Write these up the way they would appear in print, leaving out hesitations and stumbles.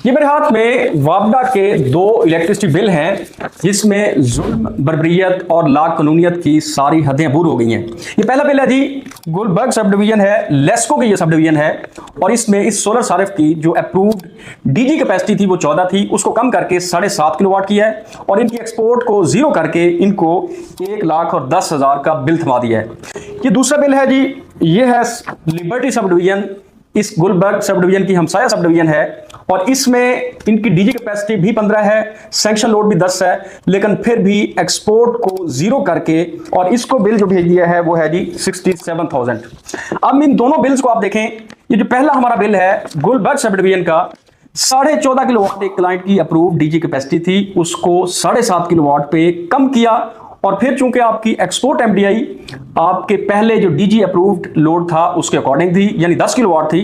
ये मेरे हाथ में वापडा के दो इलेक्ट्रिसिटी बिल हैं जिसमें जुल्म, बर्बरियत और लाकानूनियत की सारी हदें अबूर हो गई हैं। ये पहला बिल है जी, गुलबर्ग सब डिवीजन है, लेस्को की ये सब डिवीजन है और इसमें इस सोलर सारिफ की जो अप्रूव्ड डीजी कैपेसिटी थी वो 14 थी, उसको कम करके 7.5 किलोवाट की है और इनकी एक्सपोर्ट को जीरो करके इनको 1,10,000 का बिल थमा दिया है। ये दूसरा बिल है जी, ये है लिबर्टी सब डिवीजन, इस गुलबर्ग सब डिवीजन की हमसाया सब डिवीजन है और इसमें इनकी डीजी कैपेसिटी भी 15 है, सैंक्शन लोड भी 10 है, लेकिन फिर भी एक्सपोर्ट को जीरो करके और इसको बिल जो भेज दिया है वो है जी 67,000। अब इन दोनों बिल्स को आप देखें, ये जो पहला हमारा बिल है गुलबर्ग सब डिवीजन का 14.5 किलोवाट एक क्लाइंट की अप्रूव्ड डीजी कैपेसिटी थी, उसको 7.5 किलोवाट पे कम किया और फिर चूंकि आपकी एक्सपोर्ट एमडीआई आपके पहले जो डीजी अप्रूव्ड लोड था उसके अकॉर्डिंग थी, यानी 10 किलोवाट थी,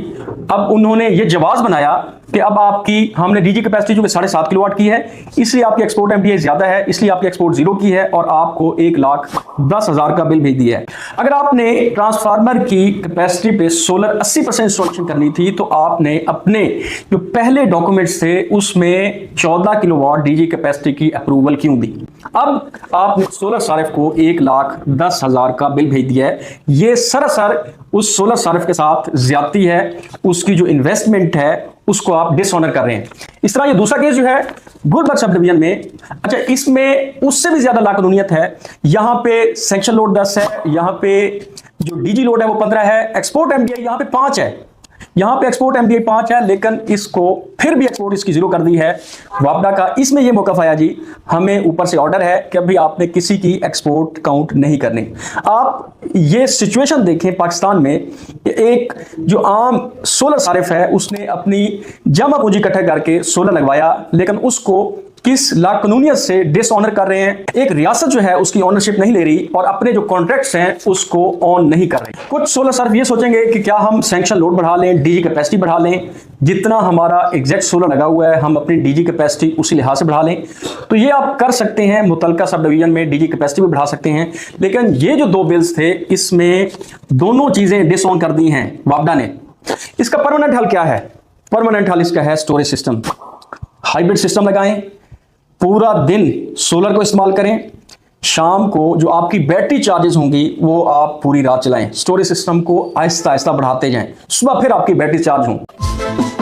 अब उन्होंने ये जवाब बनाया कि अब आपकी हमने डीजी कैपेसिटी जो 7.5 किलोवाट की है, इसलिए आपकी एक्सपोर्ट एमडीआई ज्यादा है, इसलिए आपकी एक्सपोर्ट जीरो की है और आपको 1,10,000 का बिल भेज दिया है। अगर आपने ट्रांसफार्मर की कैपेसिटी पे सोलर 80% इंस्टॉलेशन करनी थी तो आपने अपने जो पहले डॉक्यूमेंट्स थे उसमें 14 किलोवाट डीजी कैपेसिटी की अप्रूवल क्यों दी? अब आपने सोलर सारिफ को 1,10,000 का बिल भेज दिया है। ये सरासर उस सोलर सारिफ के साथ ज्यादती है, उसकी जो इन्वेस्टमेंट है उसको आप डिसऑनर कर रहे हैं। इस तरह ये दूसरा केस जो है गुलबर्ग सब डिवीजन में, अच्छा इसमें उससे भी ज्यादा लाकानूनियत है। यहां पे सैंक्शन लोड 10 है, यहां पे जो डीजी लोड है वो 15 है, एक्सपोर्ट एमडीआई यहां पे 5 है, यहां पे एक्सपोर्ट एमडीआई 5 है, लेकिन इसको फिर भी एक्सपोर्ट इसकी जीरो कर दी है वापडा का। इसमें यह मौका आया जी, हमें ऊपर से ऑर्डर है कि अभी आपने किसी की एक्सपोर्ट काउंट नहीं करनी। आप ये सिचुएशन देखें पाकिस्तान में, एक जो आम सोलर सारिफ है उसने अपनी जमा पूंजी इकट्ठा करके सोलर लगवाया, लेकिन उसको किस लाकानूनियत से डिसऑनर कर रहे हैं। एक रियासत जो है उसकी ओनरशिप नहीं ले रही और अपने जो कॉन्ट्रैक्ट्स हैं उसको ऑन नहीं कर रही। कुछ सोलर सारिफ ये सोचेंगे कि क्या हम सैंक्शन लोड बढ़ा लें, डीजी कैपेसिटी बढ़ा लें, जितना हमारा एग्जैक्ट सोलर लगा हुआ है हम अपनी डीजी कैपेसिटी उसी लिहाज से बढ़ा लें। तो ये आप कर सकते हैं, मुतलका सब डिवीजन में डीजी कैपेसिटी भी बढ़ा सकते हैं, लेकिन ये जो दो बिल्स थे इसमें दोनों चीजें डिसऑन कर दी हैं वापडा ने। इसका परमानेंट हल क्या है? परमानेंट हल इसका है स्टोरेज सिस्टम। हाइब्रिड सिस्टम लगाएं, पूरा दिन सोलर को इस्तेमाल करें, शाम को जो आपकी बैटरी चार्जेस होंगी वो आप पूरी रात चलाएं। स्टोरेज सिस्टम को आहिस्ता आहिस्ता बढ़ाते जाएं, सुबह फिर आपकी बैटरी चार्ज हो।